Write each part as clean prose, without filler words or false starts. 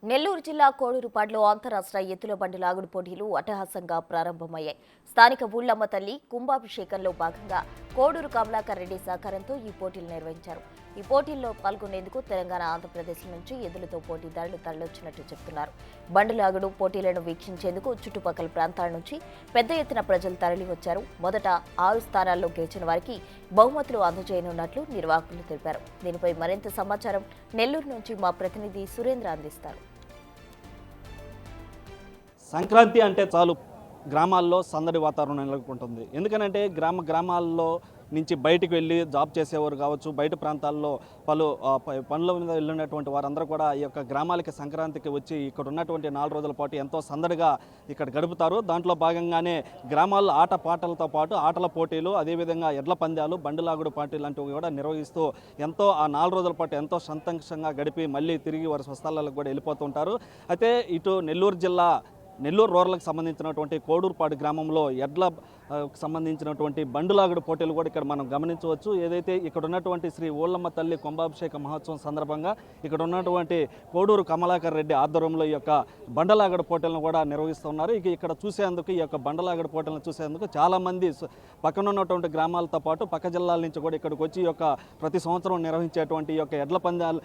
నెల్లూరు జిల్లా కోడూరుపాడులో అంతరాష్ట్ర ఎత్తుల బండి లాగుడు పోటీలు అట్టహాసంగా ప్రారంభమయ్యాయి. స్థానిక ఊళ్లమ్మ తల్లి కుంభాభిషేకంలో భాగంగా కోడూరు కమలాకర్ రెడ్డి సహకారంతో ఈ పోటీలు నిర్వహించారు. ఈ పోటీల్లో పాల్గొనేందుకు తెలంగాణ, ఆంధ్రప్రదేశ్ నుంచి ఎద్దులతో పోటీదారులు తరలివచ్చినట్టు చెబుతున్నారు. బండి లాగుడు పోటీలను వీక్షించేందుకు చుట్టుపక్కల ప్రాంతాల నుంచి పెద్ద ఎత్తున ప్రజలు తరలివచ్చారు. మొదట 6 స్థానాల్లో గెలిచిన వారికి బహుమతులు అందజేయనున్నట్లు నిర్వాహకులు తెలిపారు. దీనిపై మరింత సమాచారం నెల్లూరు నుంచి మా ప్రతినిధి సురేంద్ర అందిస్తారు. సంక్రాంతి అంటే చాలు గ్రామాల్లో సందడి వాతావరణం నెలకొంటుంది. ఎందుకనంటే గ్రామాల్లో నుంచి బయటికి వెళ్ళి జాబ్ చేసేవారు కావచ్చు, బయట ప్రాంతాల్లో పనుల మీద వెళ్ళినటువంటి వారందరూ కూడా ఈ యొక్క గ్రామాలకి సంక్రాంతికి వచ్చి ఇక్కడ ఉన్నటువంటి 4 రోజుల పాటు ఎంతో సందడిగా ఇక్కడ గడుపుతారు. దాంట్లో భాగంగానే గ్రామాల్లో ఆట పాటలతో పాటు ఆటల పోటీలు, అదేవిధంగా ఎడ్ల పందాలు, బండిలాగుడు పోటీలు లాంటివి కూడా నిర్వహిస్తూ ఎంతో ఆ 4 రోజుల పాటు ఎంతో సంతోషంగా గడిపి మళ్ళీ తిరిగి వారి స్వస్థలాలకు కూడా వెళ్ళిపోతుంటారు. అయితే ఇటు నెల్లూరు రూరల్కి సంబంధించినటువంటి కోడూరుపాడు గ్రామంలో ఎడ్ల సంబంధించినటువంటి బండులాగుడు పోటీలు కూడా ఇక్కడ మనం గమనించవచ్చు. ఏదైతే ఇక్కడ ఉన్నటువంటి శ్రీ ఊళ్ళమ్మ తల్లి కుంభాభిషేక మహోత్సవం సందర్భంగా ఇక్కడ ఉన్నటువంటి కోడూరు కమలాకర్ రెడ్డి ఆధ్వర్యంలో ఈ యొక్క బండలాగడు పోటీలను కూడా నిర్వహిస్తున్నారు. ఇక్కడ చూసేందుకు ఈ యొక్క బండలాగడు పోటీలను చూసేందుకు చాలామంది పక్కన ఉన్నటువంటి గ్రామాలతో పాటు పక్క జిల్లాల నుంచి కూడా ఇక్కడికి వచ్చి ఈ యొక్క ప్రతి సంవత్సరం నిర్వహించేటువంటి ఈ యొక్క ఎడ్ల పందాలు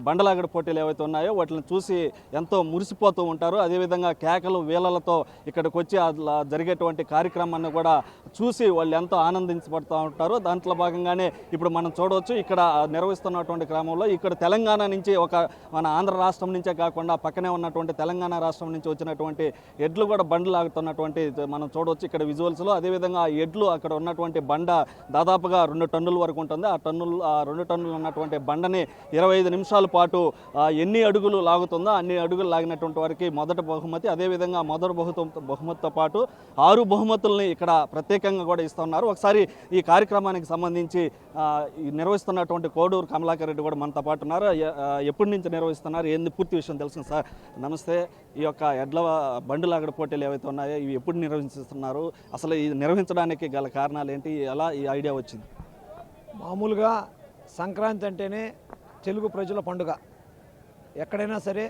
బండలాగడు పోటీలు ఏవైతే ఉన్నాయో వాటిని చూసి ఎంతో మురిసిపోతూ ఉంటారు. అదేవిధంగా కేకలు వేలలతో ఇక్కడికి వచ్చి జరిగేటువంటి కార్యక్రమాన్ని కూడా చూసి వాళ్ళు ఎంతో ఆనందించబడుతూ ఉంటారు. దాంట్లో భాగంగానే ఇప్పుడు మనం చూడవచ్చు ఇక్కడ నిర్వహిస్తున్నటువంటి గ్రామంలో ఇక్కడ తెలంగాణ నుంచి మన ఆంధ్ర రాష్ట్రం నుంచే కాకుండా పక్కనే ఉన్నటువంటి తెలంగాణ రాష్ట్రం నుంచి వచ్చినటువంటి ఎడ్లు కూడా బండ్లు లాగుతున్నటువంటి మనం చూడవచ్చు ఇక్కడ విజువల్స్లో. అదేవిధంగా ఆ ఎడ్లు అక్కడ ఉన్నటువంటి బండ దాదాపుగా 2 టన్నుల వరకు ఉంటుంది. ఆ 2 టన్నులు ఉన్నటువంటి బండని 25 నిమిషాల పాటు ఎన్ని అడుగులు లాగుతుందో అన్ని అడుగులు లాగినటువంటి వారికి మొదటి బహుమతి, అదేవిధంగా మొదటి బహుమతితో పాటు 6 బహుమతుల్ని ఇక్కడ ప్రత్యేకంగా కూడా ఇస్తున్నారు. ఒకసారి ఈ కార్యక్రమానికి సంబంధించి నిర్వహిస్తున్నటువంటి కోడూరు కమలాకర్ రెడ్డి కూడా మనతో పాటు ఉన్నారు. ఎప్పటి నుంచి నిర్వహిస్తున్నారు, ఏంది పూర్తి విషయం తెలుసు సార్? నమస్తే. ఈ యొక్క ఎడ్ల బండులాగడ పోటీలు ఏవైతే ఉన్నాయో ఇవి ఎప్పుడు నిర్వహిస్తున్నారు, అసలు ఇది నిర్వహించడానికి గల కారణాలు ఏంటి, ఎలా ఈ ఐడియా వచ్చింది? మామూలుగా సంక్రాంతి అంటేనే తెలుగు ప్రజల పండుగ. ఎక్కడైనా సరే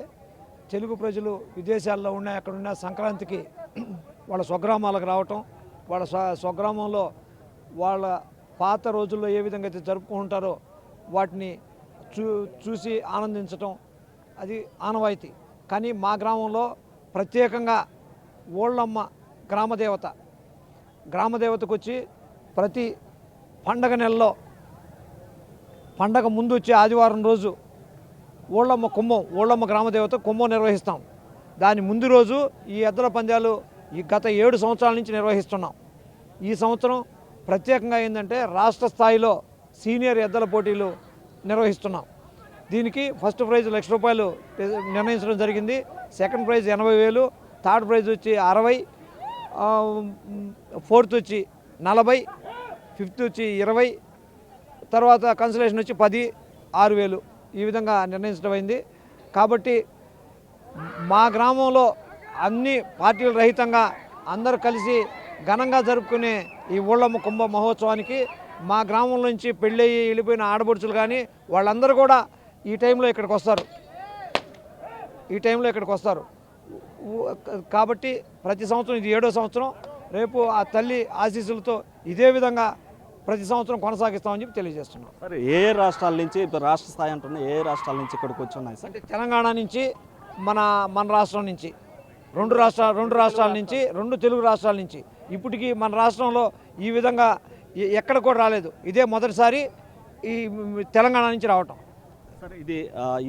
తెలుగు ప్రజలు విదేశాల్లో ఉన్నా ఎక్కడున్నా సంక్రాంతికి వాళ్ళ స్వగ్రామాలకు రావటం, వాళ్ళ స్వగ్రామంలో వాళ్ళ పాత రోజుల్లో ఏ విధంగా అయితే జరుపుకుంటారో వాటిని చూసి ఆనందించటం అది ఆనవాయితీ. కానీ మా గ్రామంలో ప్రత్యేకంగా ఊళ్ళమ్మ గ్రామదేవతకు వచ్చి ప్రతి పండగ నెలలో పండగ ముందు వచ్చి ఆదివారం రోజు ఊళ్ళమ్మ గ్రామదేవత కుంభం నిర్వహిస్తాం. దాని ముందు రోజు ఈ ఎద్దుల పందాలు గత 7 సంవత్సరాల నుంచి నిర్వహిస్తున్నాం. ఈ సంవత్సరం ప్రత్యేకంగా ఏంటంటే రాష్ట్ర స్థాయిలో సీనియర్ ఎద్దుల పోటీలు నిర్వహిస్తున్నాం. దీనికి ఫస్ట్ ప్రైజ్ ₹1,00,000 నిర్ణయించడం జరిగింది. సెకండ్ ప్రైజ్ 80,000, థర్డ్ ప్రైజ్ వచ్చి 60, ఫోర్త్ వచ్చి 40, ఫిఫ్త్ వచ్చి 20, తర్వాత కన్సలేషన్ వచ్చి 10, 6,000 ఈ విధంగా నిర్ణయించడమైంది. కాబట్టి మా గ్రామంలో అన్ని పార్టీల రహితంగా అందరూ కలిసి ఘనంగా జరుపుకునే ఈ ఊళ్ళమ్మ కుంభ మహోత్సవానికి మా గ్రామం నుంచి పెళ్ళయి వెళ్ళిపోయిన ఆడపడుచులు కానీ వాళ్ళందరూ కూడా ఈ టైంలో ఇక్కడికి వస్తారు. కాబట్టి ప్రతి సంవత్సరం ఇది 7వ సంవత్సరం. రేపు ఆ తల్లి ఆశీస్సులతో ఇదే విధంగా ప్రతి సంవత్సరం కొనసాగిస్తామని చెప్పి తెలియజేస్తున్నాం. సార్, ఏ రాష్ట్రాల నుంచి రాష్ట్ర స్థాయి అంటున్నా, ఏ రాష్ట్రాల నుంచి ఇక్కడికి వచ్చి ఉన్నాయి సార్? అంటే తెలంగాణ నుంచి, మన రాష్ట్రం నుంచి, రెండు రాష్ట్రాల నుంచి, 2 తెలుగు రాష్ట్రాల నుంచి ఇప్పటికీ మన రాష్ట్రంలో ఈ విధంగా ఎక్కడ కూడా రాలేదు. ఇదే మొదటిసారి ఈ తెలంగాణ నుంచి రావటం. సార్, ఇది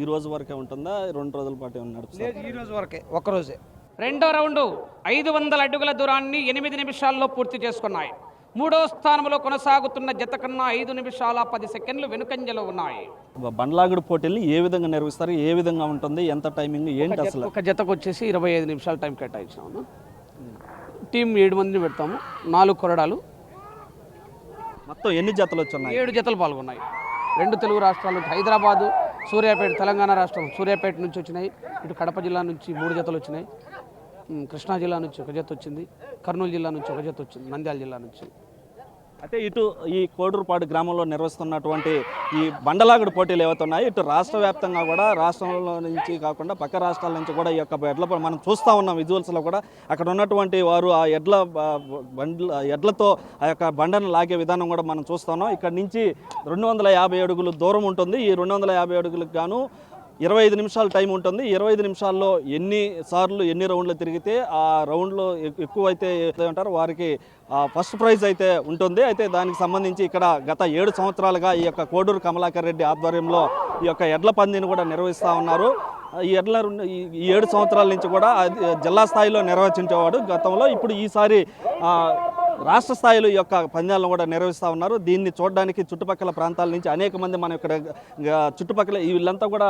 ఈ రోజు వరకే ఉంటుందా, 2 రోజుల పాటు నడుస్తుంది? ఈ రోజు వరకే, ఒక్కరోజే. రెండో రౌండ్ 500 అడుగుల దూరాన్ని 8 నిమిషాల్లో పూర్తి చేసుకున్నాయి. 3వ స్థానంలో కొనసాగుతున్న జత కన్నా 5 నిమిషాల 10 సెకండ్లు వెనుకంజలో ఉన్నాయి. బండ్లాగుడు పోటీలు ఏ విధంగా నిర్వహిస్తారు, ఏ విధంగా ఉంటుంది, ఎంత టైమింగ్ ఏంటి అసలు? ఒక జతకు వచ్చేసి 25 నిమిషాల టైం కేటాయించాము. టీం 7 మందిని పెడతాము, 4 కొరడాలు. మొత్తం ఎన్ని జతలు వచ్చున్నాయి? 7 జతలు పాల్గొన్నాయి. 2 తెలుగు రాష్ట్రాల నుంచి, హైదరాబాదు, సూర్యాపేట, తెలంగాణ రాష్ట్రం సూర్యాపేట నుంచి వచ్చినాయి. ఇటు కడప జిల్లా నుంచి 3 జతలు వచ్చినాయి. కృష్ణా జిల్లా నుంచి 1 జత వచ్చింది. కర్నూలు జిల్లా నుంచి 1 జత వచ్చింది. నంద్యాల జిల్లా నుంచి అయితే ఇటు ఈ కోడూరుపాడు గ్రామంలో నిర్వహిస్తున్నటువంటి ఈ బండలాగుడు పోటీలు ఏవైతున్నాయి ఇటు రాష్ట్ర వ్యాప్తంగా కూడా రాష్ట్రంలో నుంచి కాకుండా పక్క రాష్ట్రాల నుంచి కూడా ఈ యొక్క ఎడ్ల మనం చూస్తూ ఉన్నాం విజువల్స్లో కూడా అక్కడ ఉన్నటువంటి వారు ఆ ఎడ్లతో ఆ యొక్క బండను లాగే విధానం కూడా మనం చూస్తున్నాం. ఇక్కడ నుంచి 250 అడుగులు దూరం ఉంటుంది. ఈ 250 అడుగులకు గాను 25 నిమిషాలు టైం ఉంటుంది. 25 నిమిషాల్లో ఎన్ని రౌండ్లు తిరిగితే ఆ రౌండ్లో ఎక్కువైతే ఉంటారో వారికి ఫస్ట్ ప్రైజ్ అయితే ఉంటుంది. అయితే దానికి సంబంధించి ఇక్కడ గత 7 సంవత్సరాలుగా ఈ యొక్క కోడూరు కమలాకర్ రెడ్డి ఆధ్వర్యంలో ఈ యొక్క ఎడ్ల పందిని కూడా నిర్వహిస్తూ ఉన్నారు. ఈ 7 సంవత్సరాల నుంచి కూడా జిల్లా స్థాయిలో నిర్వహించేవాడు గతంలో. ఇప్పుడు ఈసారి రాష్ట్ర స్థాయిలో ఈ యొక్క పందాలను కూడా నిర్వహిస్తూ ఉన్నారు. దీన్ని చూడడానికి చుట్టుపక్కల ప్రాంతాల నుంచి అనేక మంది మనం ఇక్కడ చుట్టుపక్కల వీళ్ళంతా కూడా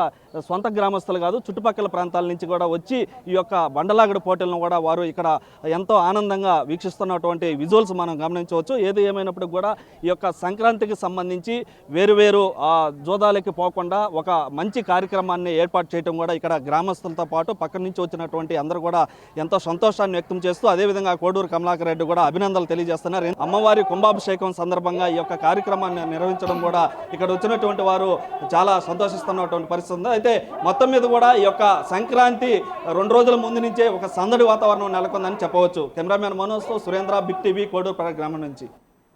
సొంత గ్రామస్తులు కాదు, చుట్టుపక్కల ప్రాంతాల నుంచి కూడా వచ్చి ఈ యొక్క బండలాగడి పోటీలను కూడా వారు ఇక్కడ ఎంతో ఆనందంగా వీక్షిస్తున్నటువంటి విజువల్స్ మనం గమనించవచ్చు. ఏది ఏమైనప్పుడు కూడా ఈ యొక్క సంక్రాంతికి సంబంధించి వేరు జోదాలకి పోకుండా ఒక మంచి కార్యక్రమాన్ని ఏర్పాటు చేయడం కూడా ఇక్కడ గ్రామస్తులతో పాటు పక్కన నుంచి వచ్చినటువంటి అందరూ కూడా ఎంతో సంతోషాన్ని వ్యక్తం చేస్తూ అదేవిధంగా కోడూరు కమలాకర్ రెడ్డి కూడా అభినందనలు తెలియజేస్తున్నారు. అమ్మవారి కుంభాభిషేకం సందర్భంగా ఈ యొక్క కార్యక్రమాన్ని నిర్వహించడం కూడా ఇక్కడ వచ్చినటువంటి వారు చాలా సంతోషిస్తున్నటువంటి పరిస్థితి ఉంది. అయితే మొత్తం మీద కూడా ఈ యొక్క సంక్రాంతి 2 రోజుల ముందు నుంచే ఒక సందడి వాతావరణం నెలకొందని చెప్పవచ్చు. కెమెరామ్యాన్ మనోజ్తో సురేంద్ర, బిగ్ టీవీ, కోడూరు గ్రామం నుంచి.